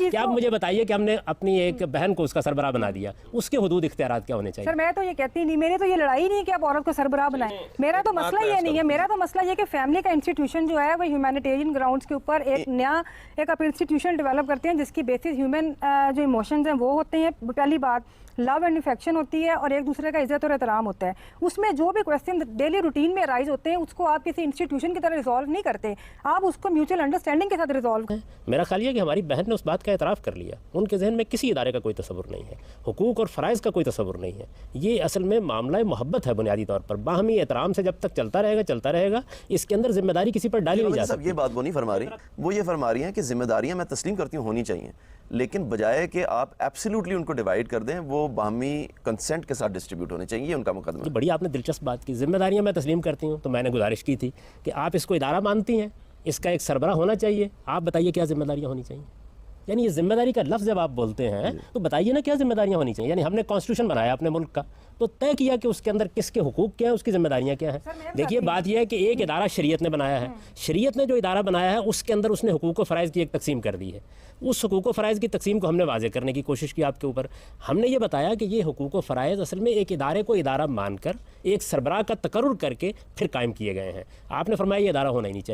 क्या आप मुझे बताइए कि हमने अपनी एक बहन को उसका सरबराह बना दिया, उसके हुदूद इख्तियारात क्या होने चाहिए? सर मैं तो ये कहती नहीं, मेरी तो ये लड़ाई नहीं है कि आप औरत को सरबराह बनाएं, मेरा तो मसला ये नहीं है। मेरा तो मसला ये कि फैमिली का इंस्टीट्यूशन जो है वो ह्यूमैनिटेरियन ग्राउंड्स के ऊपर एक नया एक आप इंस्टीट्यूशन डेवलप करते हैं जिसकी बेसिस ह्यूमन जो इमोशंस हैं वो होते हैं, पहली बात लव एंड इफेक्शन होती है और एक दूसरे का इज्जत और एहतराम होता है। उसमें जो भी क्वेश्चन डेली रूटीन में राइज होते हैं उसको आप किसी इंस्टीट्यूशन की तरह रिजॉल्व नहीं करते, आप उसको म्यूचुअल अंडरस्टैंडिंग के साथ रिजॉल्व। मेरा ख्याल है कि हमारी बहन ने उस बात का एतराफ़ कर लिया, उनके जहन में किसी इदारे का कोई तसव्वुर नहीं है, हुकूक और फ़राइज़ का कोई तसव्वुर नहीं है। ये असल में मामला मोहब्बत है बुनियादी तौर पर, बाहमी एहतराम से जब तक चलता रहेगा, इसके अंदर जिम्मेदारी किसी पर डाली नहीं जा सकती। ये बात वो नहीं फरमा रही, वो ये फरमा रही हैं कि जिम्मेदारियां मैं तस्लीम करती हूँ होनी चाहिए, लेकिन बजाय कि आप एब्सोल्युटली उनको डिवाइड कर दें, वो बाहमी कंसेंट के साथ डिस्ट्रीब्यूट होने चाहिए, ये उनका मुकदमा है। बड़ी आपने दिलचस्प बात की, जिम्मेदारियां मैं तस्लीम करती हूँ, तो मैंने गुजारिश की थी कि आप इसको इदारा मानती हैं, इसका एक सरबराह होना चाहिए, आप बताइए क्या जिम्मेदारियां होनी चाहिए। यानी ये जिम्मेदारी का लफ्ज़ जब आप बोलते हैं तो बताइए ना क्या जिम्मेदारियां होनी चाहिए। यानी हमने कॉन्स्टिट्यूशन बनाया अपने मुल्क का, तो तय किया कि उसके अंदर किसके हुकूक क्या है, उसकी जिम्मेदारियां क्या हैं। देखिए बात यह है कि एक इदारा शरीयत ने बनाया है, शरीयत ने जो इदारा बनाया है उसके अंदर उसने हुकूक व फ़राइज़ की एक तकसीम कर दी है। उस हुकूक व फ़राइज़ की तकसीम को हमने वाज़ेह करने की कोशिश की आपके ऊपर। हमने ये बताया कि ये हुकूक व फ़राइज़ असल में एक इदारे को इदारा मानकर एक सरबराह का तकर्रुर करके फिर कायम किए गए हैं। आपने फरमाया ये इदारा होना ही नहीं चाहिए।